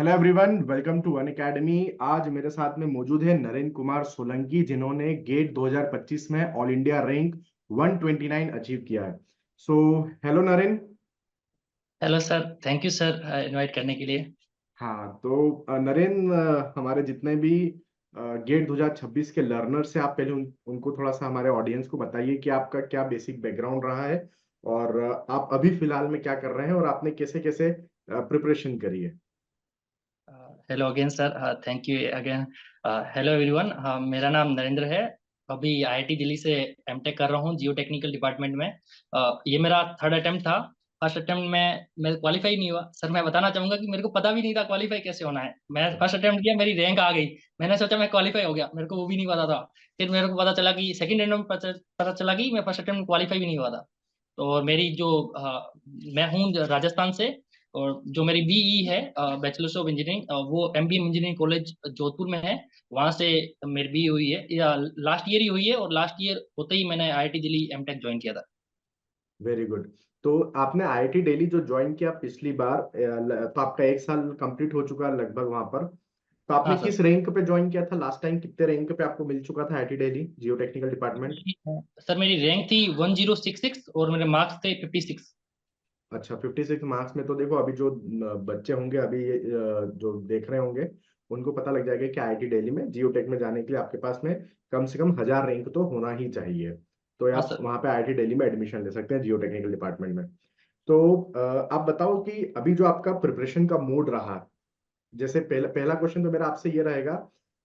Hello everyone, welcome to Unacademy. आज मेरे साथ में मौजूद है नरेंद्र कुमार सोलंकी, जिन्होंने गेट 2025 में ऑल इंडिया रैंक 129 अचीव किया है। So hello Narendra. Hello sir, thank you sir invite करने के लिए। हाँ तो नरेंद्र, हमारे जितने भी गेट 2026 के लर्नर्स हैं, आप पहले उनको थोड़ा सा हमारे ऑडियंस को बताइए कि आपका क्या बेसिक बैकग्राउंड रहा है और आप अभी फिलहाल में क्या कर रहे हैं और आपने कैसे कैसे प्रिपरेशन करी है। Hello again sir, thank you again. Hello everyone, मेरा नाम नरेंद्र है। अभी आईआईटी दिल्ली से एमटेक कर रहा हूँ जियो टेक्निकल डिपार्टमेंट में। ये मेरा थर्ड अटेम्प्ट था। फर्स्ट अटेम्प्ट में मैं क्वालिफाई नहीं हुआ सर। मैं बताना चाहूंगा कि मेरे को पता भी नहीं था क्वालिफाई कैसे होना है। मैं फर्स्ट अटेम्प्ट किया, मेरी रैंक आ गई। मैंने सोचा मैं क्वालिफाई हो गया, मेरे को वो भी नहीं पता था। फिर मेरे को पता चला कि सेकंड अटेम्प्ट में पता चला कि मैं फर्स्ट अटेम्प्ट में क्वालिफाई भी नहीं हुआ था। तो मेरी जो मैं हूँ राजस्थान से। और जो मेरी बीई है, बैचलर्स ऑफ इंजीनियरिंग, वो एमबीएम इंजीनियरिंग कॉलेज जोधपुर में है। वहां से मेरी बी हुई है, या लास्ट ईयर ही हुई है। और लास्ट ईयर होते ही मैंने आईआईटी दिल्ली एमटेक ज्वाइन किया था। Very good. तो आपने आईआईटी दिल्ली जो ज्वाइन किया पिछली बार, तो आपका एक साल कंप्लीट हो चुका है लगभग वहां पर। तो आपने हाँ किस सर। रैंक पे ज्वाइन किया था लास्ट टाइम? कितने रैंक पे आपको मिल चुका था आईआईटी दिल्ली जियो टेक्निकल डिपार्टमेंट? सर मेरी रैंक थी 1066 और मेरे मार्क्स थे 56। अच्छा, 56 मार्क्स में तो देखो, अभी जो बच्चे होंगे, अभी जो देख रहे होंगे, उनको पता लग जाएगा कि आईआईटी दिल्ली में जियो टेक में जाने के लिए आपके पास में कम से कम 1000 रैंक तो होना ही चाहिए। तो हाँ आप सर। वहाँ पे आईआईटी दिल्ली में एडमिशन ले सकते हैं जियो टेक्निकल डिपार्टमेंट में। तो आप बताओ कि अभी जो आपका प्रिपरेशन का मोड रहा, जैसे पहला पहला क्वेश्चन तो मेरा आपसे ये रहेगा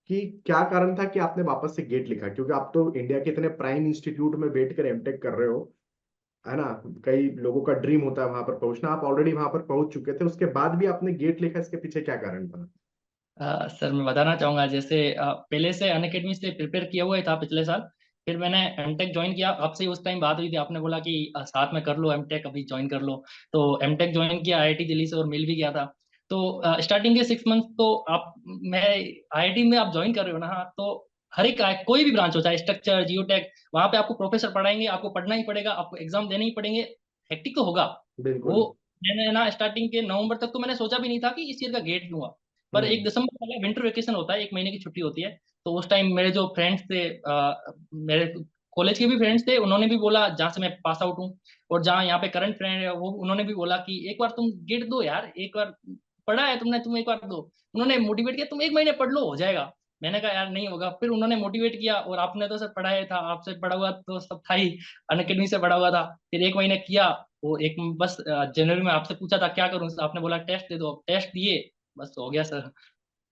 कि क्या कारण था कि आपने वापस से गेट लिखा, क्योंकि आप तो इंडिया के इतने प्राइम इंस्टीट्यूट में बैठ कर एमटेक कर रहे हो, है ना। कई लोगों का ड्रीम होता है वहां पर पहुंचना, आप ऑलरेडी वहां पर पहुंच चुके थे, उसके बाद भी आपने गेट लिखा, इसके पीछे क्या कारण था? सर मैं बताना चाहूंगा, जैसे पहले से अनअकैडमी से प्रिपेयर किया हुआ ही था पिछले साल। फिर मैंने एमटेक ज्वाइन किया। आपसे उस टाइम बात हुई थी, आपने बोला कि साथ में कर लो एमटेक, अभी ज्वाइन कर लो। तो एमटेक ज्वाइन किया आईआईटी दिल्ली से और मिल भी गया था। तो स्टार्टिंग के 6 मंथ तो आप, मैं आईआईटी में आप ज्वाइन कर रहे हो ना, हाँ, तो हर एक कोई भी ब्रांच हो, चाहे स्ट्रक्चर जियोटेक, वहां पे आपको प्रोफेसर पढ़ाएंगे, आपको पढ़ना ही पड़ेगा, आपको एग्जाम देने ही पड़ेंगे। हेक्टिक तो होगा वो। बिल्कुल। मैंने ना स्टार्टिंग के नवंबर तक तो मैंने सोचा भी नहीं था कि इस ईयर का गेट दूंगा। पर हम्म। 1 दिसंबर वाला विंटर वेकेशन होता है, 1 महीने की छुट्टी होती है। तो उस टाइम मेरे जो फ्रेंड्स थे, मेरे कॉलेज के भी फ्रेंड्स थे, उन्होंने भी बोला, जहाँ से मैं पास आउट हूँ और जहाँ यहाँ पे करंट फ्रेंड है, वो उन्होंने भी बोला कि एक बार तुम गेट दो यार, एक बार पढ़ा है तुमने, तुम एक बार दो। उन्होंने मोटिवेट किया, तुम 1 महीने पढ़ लो, हो जाएगा। मैंने कहा यार नहीं होगा। फिर उन्होंने मोटिवेट किया, और आपने तो सर पढ़ाया था, आपसे पढ़ा हुआ तो सब था ही, अनअकैडमी से पढ़ा हुआ था। फिर 1 महीने किया। वो एक बस जनवरी में आपसे पूछा था क्या करूं, आपने बोला टेस्ट दे दो, टेस्ट दिए, बस हो गया सर।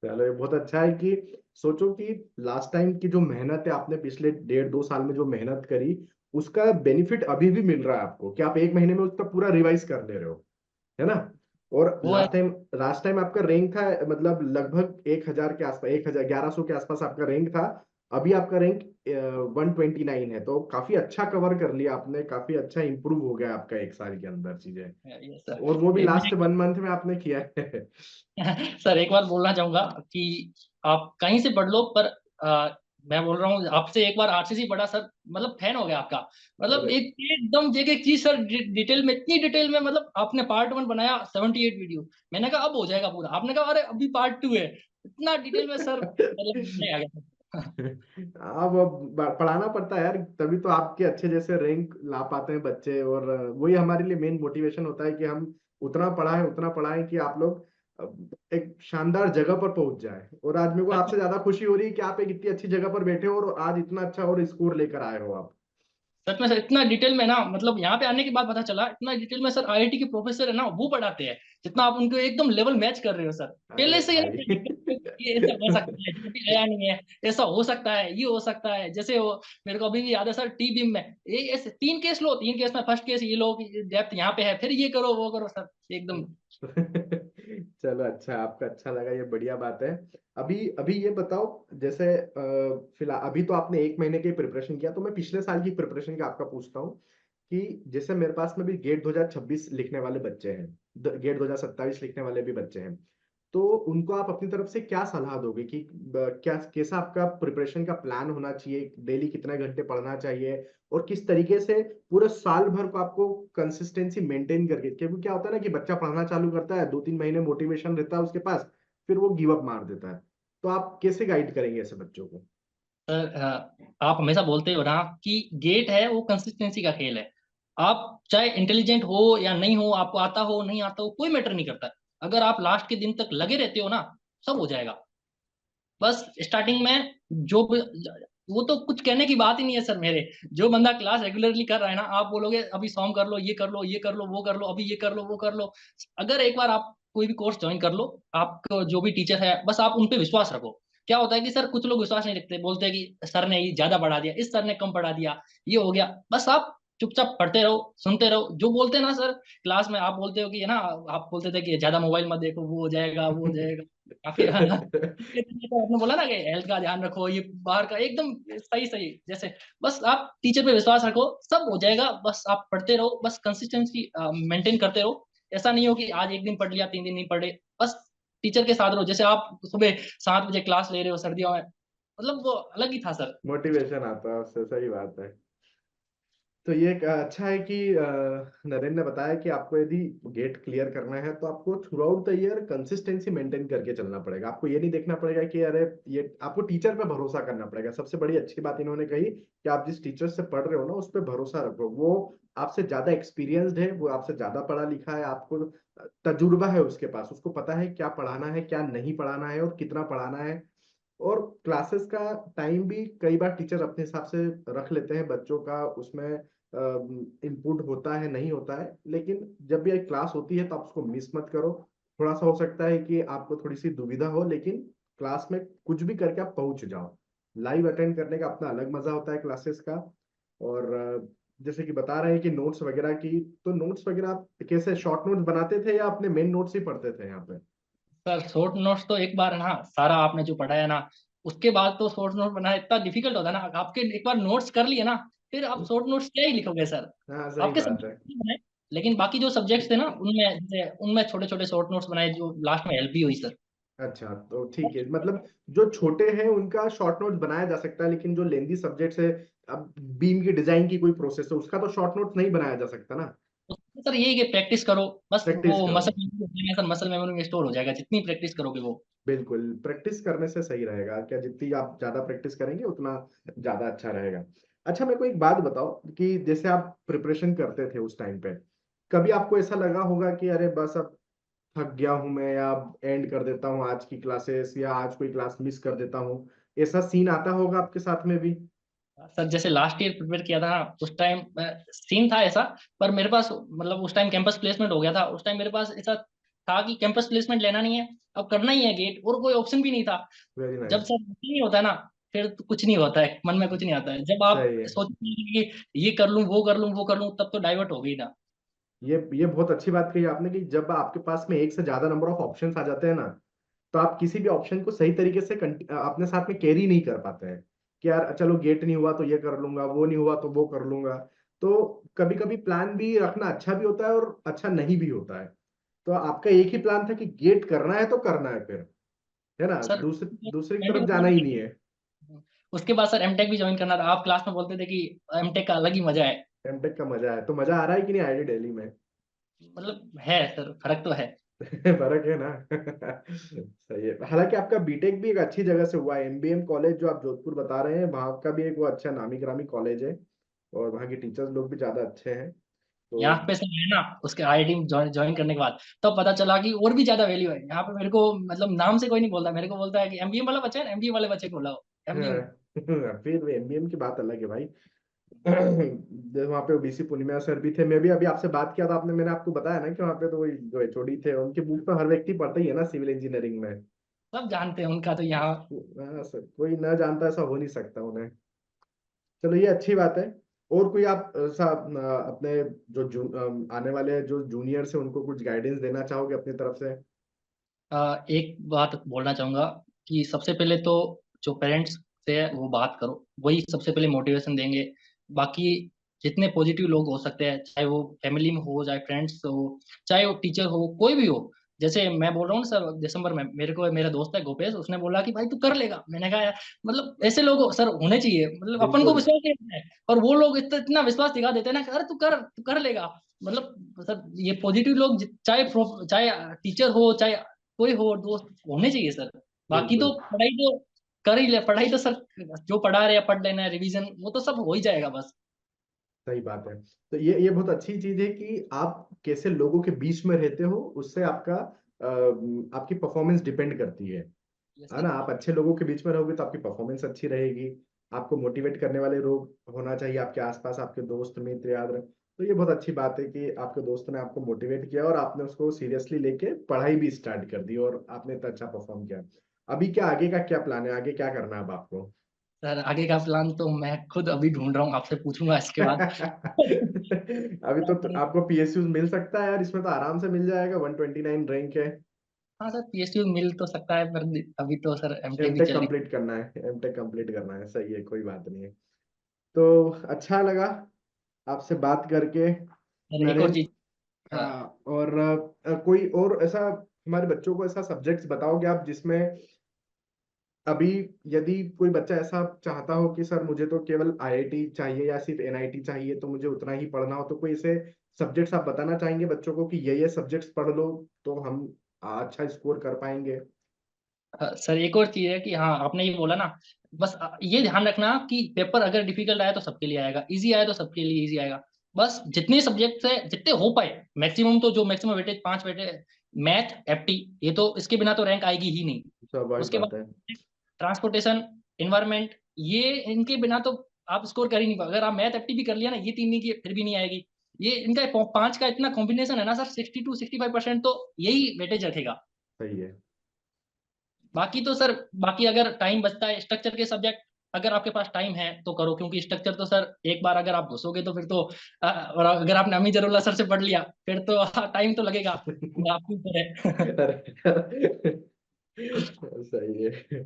चलो, ये बहुत अच्छा है कि सोचो कि लास्ट टाइम की जो मेहनत है, आपने पिछले 1.5-2 साल में जो मेहनत करी, उसका बेनिफिट अभी भी मिल रहा है आपको, कि आप एक महीने में उसका पूरा रिवाइज कर ले रहे हो, है ना। और वो है। लास्ट टाइम आपका रैंक था मतलब लगभग 1000 के आसपास, 1100 के आसपास आपका रैंक था। अभी आपका रैंक 129 है, तो काफी अच्छा कवर कर लिया आपने, काफी अच्छा इंप्रूव हो गया आपका एक साल के अंदर चीजें। ये सर। और वो भी मैं लास्ट 1 मंथ में आपने किया है। सर एक बार बोलना चाहूंगा कि आप कहीं से पढ़ लो, पर मैं बोल रहा हूँ आपसे, एक बार आरसीसी पढ़ा सर, मतलब फैन हो गया आपका। मतलब अरे एक एकदम एक एक चीज सर, डिटेल में, इतनी डिटेल में। मतलब आपने पार्ट 1 बनाया 78 वीडियो, मैंने कहा अब हो जाएगा पूरा, आपने कहा अरे अभी पार्ट 2 है। इतना डिटेल में सर, मतलब मजा आ गया। अब पढ़ाना पड़ता है यार, तभी तो आपके अच्छे जैसे रैंक ला पाते हैं बच्चे। और वही हमारे लिए मेन मोटिवेशन होता है कि हम उतना पढ़ाएं कि आप लोग एक शानदार जगह पर पहुंच जाए। और आज मेरे को सच आपसे ज्यादा खुशी हो रही है कि आप एक इतनी अच्छी जगह पर बैठे हो और आज इतना अच्छा और स्कोर लेकर आए हो आप। सच में सर, इतना डिटेल में ना, मतलब यहाँ पे आने के बाद पता चला, इतना डिटेल में सर आईआईटी के प्रोफेसर है ना, वो पढ़ाते हैं जितना आप उनको एकदम लेवल मैच कर रहे हो सर। अरे पहले से ही ना भाई। predict करते हो कि ये ऐसा हो सकता है, जो भी आया नहीं है, ऐसा हो सकता है, ये हो सकता है। जैसे वो मेरे को अभी भी याद है सर, टी बीम में ये ऐसे 3 केस लो, 3 केस में फर्स्ट केस ये लो, डेप्थ यहाँ पे है, फिर ये करो वो करो सर, एकदम। चलो, अच्छा, आपका अच्छा लगा, ये बढ़िया बात है। अभी अभी ये बताओ, जैसे फिलहाल अभी तो आपने एक महीने की प्रिपरेशन किया, तो मैं पिछले साल की प्रिपरेशन का आपका पूछता हूँ कि जैसे मेरे पास में भी गेट 2026 लिखने वाले बच्चे हैं, गेट 2027 लिखने वाले भी बच्चे हैं, तो उनको आप अपनी तरफ से क्या सलाह दोगे कि क्या कैसा आपका प्रिपरेशन का प्लान होना चाहिए, डेली कितने घंटे पढ़ना चाहिए, और किस तरीके से पूरे साल भर को आपको कंसिस्टेंसी मेंटेन करके, क्योंकि क्या होता है ना कि बच्चा पढ़ना चालू करता है, 2-3 महीने मोटिवेशन रहता है उसके पास, फिर वो गिव अप मार देता है। तो आप कैसे गाइड करेंगे ऐसे बच्चों को? सर आप हमेशा बोलते हो ना कि गेट है वो कंसिस्टेंसी का खेल है। आप चाहे इंटेलिजेंट हो या नहीं हो, आपको आता हो नहीं आता हो, कोई मैटर नहीं करता। अगर आप लास्ट के दिन तक लगे रहते हो ना, सब हो जाएगा। बस स्टार्टिंग में जो वो तो कुछ कहने की बात ही नहीं है सर। मेरे जो बंदा क्लास रेगुलरली कर रहा है ना, आप बोलोगे अभी सॉम कर लो, ये कर लो, ये कर लो, वो कर लो, अभी ये कर लो, वो कर लो। अगर एक बार आप कोई भी कोर्स ज्वाइन कर लो, आपको जो भी टीचर है बस आप उन पे विश्वास रखो। क्या होता है कि सर कुछ लोग विश्वास नहीं रखते, बोलते हैं कि सर ने ये ज्यादा पढ़ा दिया, इस सर ने कम पढ़ा दिया, ये हो गया। बस आप चुपचाप पढ़ते रहो, सुनते रहो। जो बोलते हैं ना सर क्लास में, आप बोलते हो कि है ना, आप बोलते थे कि ज्यादा मोबाइल मत देखो, वो हो जाएगा, वो हो जाएगा। काफी तो आपने बोला ना कि हेल्थ का ध्यान रखो, ये बाहर का एकदम सही सही जैसे। बस आप टीचर पे विश्वास रखो, सब हो जाएगा। बस आप पढ़ते रहो, बस कंसिस्टेंसी मेंटेन करते रहो। ऐसा नहीं हो कि आज एक दिन पढ़ लिया, 3 दिन नहीं पढ़े। बस टीचर के साथ रहो। जैसे आप सुबह 7 बजे क्लास ले रहे हो सर्दियों में, मतलब वो अलग ही था सर। मोटिवेशन आता है उससे, सही बात है। तो ये एक अच्छा है कि नरेंद्र ने बताया कि आपको यदि गेट क्लियर करना है तो आपको through out the year consistency maintain करके चलना पड़ेगा। आपको ये नहीं देखना पड़ेगा कि अरे ये, आपको टीचर पे भरोसा करना पड़ेगा। सबसे बड़ी अच्छी बात इन्होंने कही कि आप जिस टीचर से पढ़ रहे हो ना, उस पर भरोसा रखो। वो आपसे ज्यादा एक्सपीरियंस्ड है, वो आपसे ज्यादा पढ़ा लिखा है, आपको तजुर्बा है उसके पास, उसको पता है क्या पढ़ाना है, क्या नहीं पढ़ाना है और कितना पढ़ाना है। और क्लासेस का टाइम भी कई बार टीचर अपने हिसाब से रख लेते हैं बच्चों का, उसमें इनपुट होता है नहीं होता है। लेकिन जब भी एक क्लास होती है तो आप उसको मिस मत करो। थोड़ा सा हो सकता है कि आपको थोड़ी सी दुविधा हो, लेकिन क्लास में कुछ भी करके आप पहुंच जाओ। लाइव अटेंड करने का अपना अलग मजा होता है क्लासेस का। और जैसे कि बता रहे हैं कि नोट्स वगैरह की, तो नोट्स वगैरह आप कैसे शॉर्ट नोट्स बनाते थे या अपने मेन नोट्स ही पढ़ते थे यहाँ पे? सर शॉर्ट नोट्स तो एक बार ना, सारा आपने जो पढ़ा है ना, उसके बाद तो शॉर्ट नोट बनाना इतना डिफिकल्ट होता है ना। आपके एक बार नोट्स कर लिए ना, फिर आप शॉर्ट नोट्स क्या ही लिखोगे सर। हाँ, सही आपके बात है। सब्जेक्ट बनाए, लेकिन बाकी जो सब्जेक्ट्स थे ना, उनमें छोटे छोटे शॉर्ट नोट्स बनाए, जो लास्ट में हेल्प भी हुई सर। अच्छा, तो ठीक है, मतलब जो छोटे हैं उनका शॉर्ट नोट्स बनाया जा सकता है, लेकिन जो लेंदी सब्जेक्ट्स है, अब बीम की डिजाइन की कोई प्रोसेस है, उसका तो शॉर्ट नोट्स नहीं बनाया जा सकता ना। तो सर यही कि प्रैक्टिस करो, बस प्रैक्टिस वो करो। Muscle memory, sir muscle memory में स्टोर हो जाएगा, जितनी प्रैक्टिस करोगे वो। बिल्कुल, प्रैक्टिस करने से सही रहेगा। क्या जितनी आप ज्यादा प्रैक्टिस करेंगे उतना ज्यादा अच्छा रहेगा। अच्छा, मेरे को एक बात बताओ कि जैसे आप प्रिपरेशन करते थे उस टाइम पे, कभी आपको ऐसा लगा होगा कि अरे बस अब थक गया हूं मैं, या एंड कर देता हूँ आज की क्लासेस, या आज कोई क्लास मिस कर देता हूँ? ऐसा सीन आता होगा आपके साथ में भी? सर जैसे लास्ट ईयर प्रिपेयर किया था ना, उस टाइम सीन था ऐसा। पर मेरे पास मतलब उस टाइम कैंपस प्लेसमेंट हो गया था। उस टाइम मेरे पास ऐसा था कि कैंपस प्लेसमेंट लेना नहीं है, अब करना ही है गेट, और कोई ऑप्शन भी नहीं था। वेरी जब नाइस। सर नहीं होता है ना, फिर तो कुछ नहीं होता है, मन में कुछ नहीं आता है। जब आप सही है। सोचते हैं कि ये कर लूं, वो कर लूं, वो कर लूं, तब तो डाइवर्ट हो गई ना। ये बहुत अच्छी बात कही आपने कि जब आपके पास में एक से ज्यादा नंबर ऑफ ऑप्शंस आ जाते हैं ना, तो आप किसी भी ऑप्शन को सही तरीके से अपने साथ में कैरी नहीं कर पाते हैं कि यार चलो गेट नहीं हुआ तो ये कर लूंगा, वो नहीं हुआ तो वो कर लूंगा। तो कभी कभी प्लान भी रखना अच्छा भी होता है और अच्छा नहीं भी होता है। तो आपका एक ही प्लान था कि गेट करना है तो करना है फिर, है ना, सर दूसरी मैं भी तरफ जाना ही नहीं मतलब है। उसके बाद सर एमटेक भी ज्वाइन करना था। आप क्लास में बोलते थे कि एमटेक का अलग ही मजा है। एमटेक का मजा है, तो मजा आ रहा है कि नहीं आईआईटी दिल्ली में? मतलब है सर, फर्क तो है। फर्क है ना? सही है। हालांकि आपका बीटेक भी एक अच्छी जगह से हुआ है, एमबीएम कॉलेज जो आप जोधपुर बता रहे हैं, वहाँ का भी एक वो अच्छा नामी गिरामी कॉलेज है। और वहाँ के टीचर्स लोग भी ज्यादा अच्छे हैं। तो यहाँ पे से है ना, उसके आईआईटी में ज्वाइन करने के बाद तब पता चला कि और भी ज्यादा वैल्यू है यहाँ पे। मेरे को मतलब नाम से कोई नहीं बोलता, मेरे को बोलता है कि एमबीए वाला बच्चा है ना, एमबीए वाले बच्चे को बुलाओ एमबीए में। फिर एमबीएम की बात अलग है भाई। वहाँ पे ओबीसी पूर्णिमा सर भी थे। मैं भी अभी आपसे बात किया था, आपने, मैंने आपको बताया ना कि वहाँ पे तो वही जो एचओडी थे, उनके बुक तो हर व्यक्ति पढ़ता ही है ना सिविल इंजीनियरिंग में। सब जानते हैं उनका तो यहाँ। हाँ सर, कोई ना जानता ऐसा हो नहीं सकता उन्हें। चलो, ये अच्छी बात है। और कोई आप ऐसा अपने आने वाले जो जूनियर्स है उनको कुछ गाइडेंस देना चाहोगे अपनी तरफ से? एक बात बोलना चाहूंगा कि सबसे पहले तो जो पेरेंट्स से है वो बात करो, वही सबसे पहले मोटिवेशन देंगे। बाकी जितने पॉजिटिव लोग हो सकते हैं, चाहे वो फैमिली में हो, चाहे फ्रेंड्स हो, चाहे वो टीचर हो, कोई भी हो। जैसे मैं बोल रहा हूँ ना सर, दिसंबर में मेरे को मेरा दोस्त है गोपेश, उसने बोला कि भाई तू कर लेगा। मैंने कहा यार, मतलब ऐसे लोग सर होने चाहिए, मतलब अपन को बिल्कुल। विश्वास नहीं होता है और वो लोग इतना इतना विश्वास दिखा देते हैं ना कि अरे तू कर लेगा। मतलब सर ये पॉजिटिव लोग चाहे टीचर हो, चाहे कोई हो दोस्त होने चाहिए सर। बाकी तो बिल्कुल पढ़ाई तो कर ही ले, पढ़ाई तो सर जो पढ़ा रहे हैं पढ़ लेना है, रिवीजन वो तो सब हो ही जाएगा बस। सही बात है। तो ये बहुत अच्छी चीज है कि आप कैसे लोगों के बीच में रहते हो, उससे आपका आपकी परफॉर्मेंस डिपेंड करती यस है सर। ना। आप अच्छे लोगों के बीच में रहोगे तो आपकी परफॉर्मेंस अच्छी रहेगी। आपको मोटिवेट करने वाले लोग होना चाहिए आपके आसपास, आपके दोस्त मित्र याद रहे। तो ये बहुत अच्छी बात है कि आपके दोस्त ने आपको मोटिवेट किया और आपने उसको सीरियसली लेके पढ़ाई भी स्टार्ट कर दी और आपने इतना अच्छा परफॉर्म किया। अभी क्या आगे का क्या प्लान है, आगे क्या करना है अब आपको? सर आगे का प्लान तो मैं खुद अभी ढूंढ रहा हूँ, आपसे पूछूंगा इसके बाद। अभी तो आपको पीएसयू मिल सकता है यार, इसमें तो आराम से मिल जाएगा, 129 रैंक है। हाँ सर, पीएसयू मिल तो सकता है, पर अभी तो सर एमटेक भी एमटेक चल रही कंप्लीट करना है, एमटेक कंप्लीट करना है, सही है, कोई बात नहीं है। तो अच्छा लगा आपसे बात करके है। एक और नरेंद्र। चीज। हाँ, और कोई और ऐसा हमारे बच्चों को ऐसा सब्जेक्ट्स बताओगे आप जिसमें अभी यदि कोई बच्चा ऐसा चाहता हो कि सर मुझे तो केवल आईआईटी चाहिए या सिर्फ एनआईटी चाहिए, तो मुझे उतना ही पढ़ना हो, तो कोई ऐसे सब्जेक्ट्स आप बताना चाहेंगे बच्चों को कि ये सब्जेक्ट्स पढ़ लो तो हम अच्छा स्कोर कर पाएंगे? सर एक और चीज है कि हाँ आपने ये बोला ना, बस ये ध्यान रखना कि पेपर अगर डिफिकल्ट आया तो सबके लिए आएगा, इजी आया तो सबके लिए इजी आएगा। बस जितने सब्जेक्ट्स है जितने हो पाए मैक्सिमम, तो जो मैक्सिमम वेटेज 5 वेटे, मैथ एफटी, ये तो इसके बिना तो रैंक आएगी ही नहीं। स्वाभाविक उसके बाद बात है। ट्रांसपोर्टेशन, इन्वायरमेंट, ये इनके बिना तो आप स्कोर कर ही नहीं पाओ। अगर आप मैथ एफटी भी कर लिया ना, ये तीन नहीं किए फिर भी नहीं आएगी। ये इनका पांच का इतना कॉम्बिनेशन है ना सर, 60 to 65% तो यही वेटेज रखेगा। सही है। बाकी तो सर, बाकी अगर टाइम बचता है स्ट्रक्चर के सब्जेक्ट, अगर आपके पास टाइम है तो करो, क्योंकि स्ट्रक्चर तो सर एक बार अगर आप घुसोगे तो फिर तो और अगर आपने अमी जरूल्ला सर से पढ़ लिया फिर तो टाइम तो लगेगा, वो आपके ऊपर है। अरे, सही है।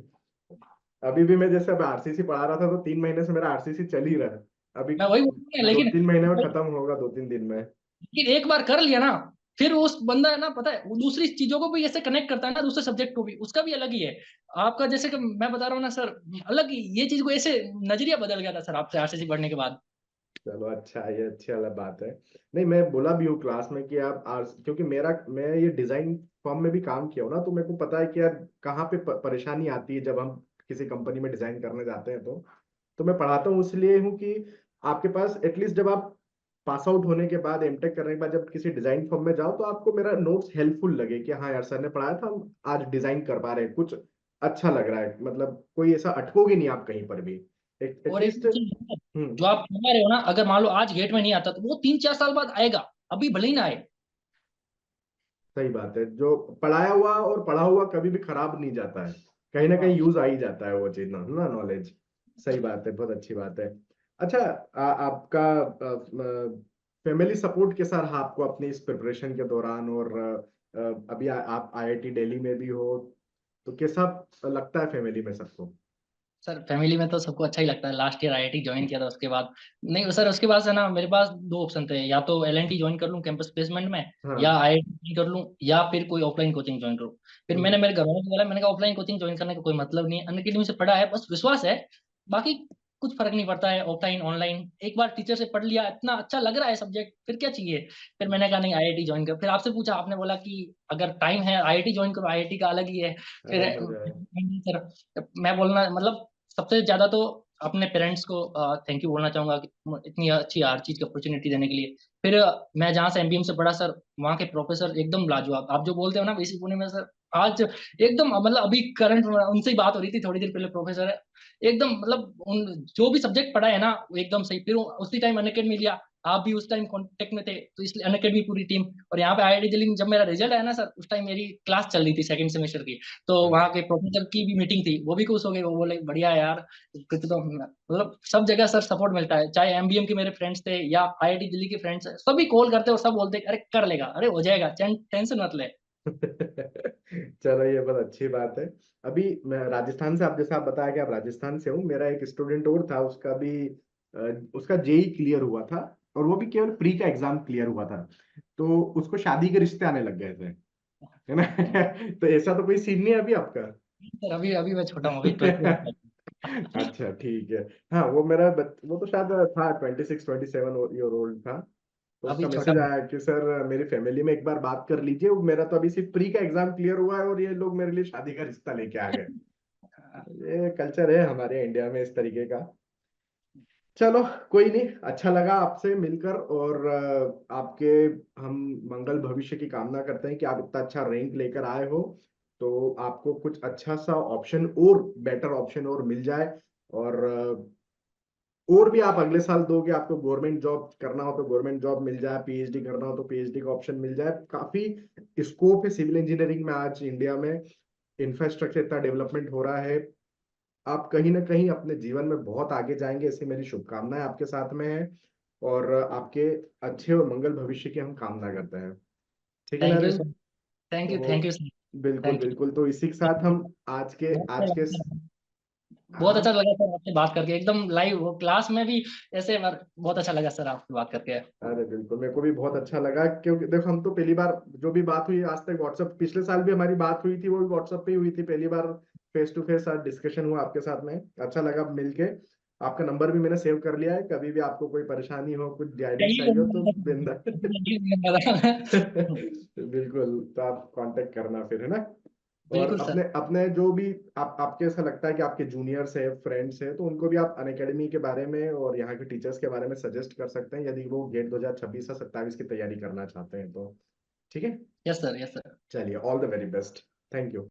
अभी भी मैं जैसे अब आरसीसी पढ़ा रहा था तो 3 महीने से मेरा आरसीसी चल ही रहा है। अभी मैं वही बोल रहा हूँ, दो लेकिन तीन महीने में खत्म होगा, 2-3 दिन में। एक बार कर लिया ना, फिर उस बंदा है ना, पता है वो दूसरी चीजों को भी ऐसे कनेक्ट करता है ना, दूसरे सब्जेक्ट को भी, उसका भी अलग ही है। आपका जैसे कि मैं बता रहा हूँ ना सर, अलग ही ये चीज को ऐसे नजरिया बदल गया था सर आपसे आरसीसी पढ़ने के बाद। चलो अच्छा है, ये अच्छी वाला बात है। नहीं, मैं बोला भी हूँ क्लास में कि आप आज, क्योंकि मैं ये डिजाइन फॉर्म में भी काम किया हूँ ना, तो मेरे को पता है कि यार कहाँ पे परेशानी आती है जब हम किसी कंपनी में डिजाइन करने जाते हैं। तो मैं पढ़ाता हूँ इसलिए हूँ कि आपके पास एटलीस्ट जब आप पास आउट होने के बाद, एमटेक करने के बाद जब किसी डिजाइन फॉर्म में जाओ, तो आपको मेरा नोट्स हेल्पफुल लगे कि हाँ यार सर ने पढ़ाया था, हम आज डिजाइन कर पा रहे हैं, कुछ अच्छा लग रहा है, मतलब कोई ऐसा अटकोगे नहीं आप कहीं पर भी, और एक एटलीस्ट। चीज है, हम्म। जो आप बता रहे हो ना, अगर मान लो आज गेट में नहीं आता तो वो 3-4 साल बाद आएगा, अभी भले ही ना आए। सही बात है, जो पढ़ाया हुआ और पढ़ा हुआ कभी भी खराब नहीं जाता है, कहीं ना कहीं हाँ यूज आ ही जाता है वो चीज ना नॉलेज। सही बात है, बहुत अच्छी बात है। अच्छा, आपका फैमिली सपोर्ट कैसा रहा आपको अपनी इस प्रिपरेशन के दौरान, और अभी आप आईआईटी दिल्ली में भी हो, तो कैसा लगता है फैमिली में सबको? सर, फैमिली में तो सबको अच्छा ही लगता है। लास्ट ईयर आईआईटी ज्वाइन किया था, उसके बाद नहीं सर, उसके बाद से ना मेरे पास दो ऑप्शन थे, या तो एलएनटी ज्वाइन कर लूँ कैंपस प्लेसमेंट में, या हाँ। आईआईटी कर लूँ, या फिर कोई ऑफलाइन कोचिंग ज्वाइन करूँ। फिर मैंने हम्म। मेरे घर वालों को बोला, मैंने कहा ऑफलाइन कोचिंग ज्वाइन करने का कोई मतलब नहीं है, अनअकैडमी से पढ़ा है, बस विश्वास है, बाकी कुछ फर्क नहीं पड़ता है, ऑफलाइन ऑनलाइन एक बार टीचर से पढ़ लिया, इतना अच्छा लग रहा है सब्जेक्ट, फिर क्या चाहिए। फिर मैंने कहा नहीं, आईआईटी ज्वाइन कर। फिर आपसे पूछा, आपने बोला कि अगर टाइम है आईआईटी ज्वाइन करो, आईआईटी का अलग ही है। फिर अरे मजा है। सर मैं बोलना मतलब सबसे ज्यादा तो अपने पेरेंट्स को थैंक यू बोलना चाहूंगा कि इतनी अच्छी हर चीज की अपॉर्चुनिटी देने के लिए। फिर मैं जहाँ से एमबीएम से पढ़ा सर, वहाँ के प्रोफेसर एकदम लाजवाब, आप जो बोलते हो ना बीसी पुणे में सर, आज एकदम मतलब अभी करंट उनसे ही बात हो रही थी थोड़ी देर पहले, प्रोफेसर है एकदम, मतलब उन जो भी सब्जेक्ट पढ़ा है ना वो एकदम सही। फिर उसी टाइम अनअकैडमी लिया, आप भी उस टाइम कांटेक्ट में थे, तो इसलिए अनअकैडमी पूरी टीम। और यहाँ पे आईआईटी दिल्ली में जब मेरा रिजल्ट आया ना सर, उस टाइम मेरी क्लास चल रही थी सेकंड सेमेस्टर की, तो वहाँ के प्रोफेसर की भी मीटिंग थी, वो भी खुश हो गए, वो बोले बढ़िया है यार, कुछ तो मतलब सब जगह सर सपोर्ट मिलता है, चाहे एमबीएम के मेरे फ्रेंड्स थे या आईआईटी दिल्ली के फ्रेंड्स है, सभी कॉल करते और सब बोलते अरे कर लेगा, अरे हो जाएगा, टेंशन मत ले। चलो ये बहुत अच्छी बात है। अभी मैं राजस्थान से, आप जैसे आप बताया कि आप राजस्थान से हो, मेरा एक स्टूडेंट और था, उसका भी उसका जेई क्लियर हुआ था, और वो भी केवल प्री का एग्जाम क्लियर हुआ था, तो उसको शादी के रिश्ते आने लग गए थे, है ना? तो ऐसा तो कोई सीन नहीं है अभी आपका? सर अभी अभी मैं छोटा हूँ, अभी 12 अच्छा ठीक है। हाँ, वो तो शायद था 26-27 ईयर ओल्ड था। तो अभी उसका छोटा मैसेज आया कि सर मेरी फैमिली में एक बार बात कर लीजिए, मेरा तो अभी सिर्फ प्री का एग्जाम क्लियर हुआ है और ये लोग मेरे लिए शादी का रिश्ता लेके आ गए। ये कल्चर है हमारे इंडिया में इस तरीके का। चलो, कोई नहीं, अच्छा लगा आपसे मिलकर, और आपके हम मंगल भविष्य की कामना करते हैं कि आप इतना अच्छा रैंक लेकर आए हो, तो आपको कुछ अच्छा सा ऑप्शन और बेटर ऑप्शन और मिल जाए, और और भी आप अगले साल दोगे, आपको गवर्नमेंट जॉब करना हो तो गवर्नमेंट जॉब मिल जाए, पीएचडी करना हो तो पीएचडी का ऑप्शन मिल जाए। काफी स्कोप है सिविल इंजीनियरिंग में आज इंडिया में, इंफ्रास्ट्रक्चर इतना डेवलपमेंट हो रहा है, आप कहीं ना कहीं अपने जीवन में बहुत आगे जाएंगे, ऐसी मेरी शुभकामनाएं आपके साथ में है, और आपके अच्छे और मंगल भविष्य की हम कामना करते हैं। ठीक है thank you Narendra? Sir. Thank तो यू सर। बिल्कुल थैंक बिल्कुल, तो इसी के साथ यू। हम आज के बहुत अच्छा आज के लगा सर। बहुत हाँ, अच्छा लगा सर आपसे बात करके, एकदम लाइव वो क्लास में भी ऐसे बहुत अच्छा लगा सर आपसे बात करके। अरे बिल्कुल, मेरे को भी बहुत अच्छा लगा, क्योंकि देखो हम तो पहली बार जो भी बात हुई आज तक व्हाट्सएप, पिछले साल भी हमारी बात हुई थी वो भी व्हाट्सएप पे ही हुई थी, पहली बार फेस टू फेस आज डिस्कशन हुआ आपके साथ में, अच्छा लगा मिलके। आपका नंबर भी मैंने सेव कर लिया है, कभी भी आपको कोई परेशानी हो, कुछ गाइडेंस चाहिए चाहिए हो तो बिंदा बिल्कुल बिल्कुल, तो आप कांटेक्ट करना फिर, है ना? और बिल्कुल अपने सर। अपने जो भी आपके ऐसा लगता है कि आपके जूनियर्स है, फ्रेंड्स है, तो उनको भी आप अनअकैडमी के बारे में और यहाँ के टीचर्स के बारे में सजेस्ट कर सकते हैं, यदि वो गेट 2026 या 27 की तैयारी करना चाहते हैं तो। ठीक है, यस सर, यस सर। चलिए, all the very best. Thank you.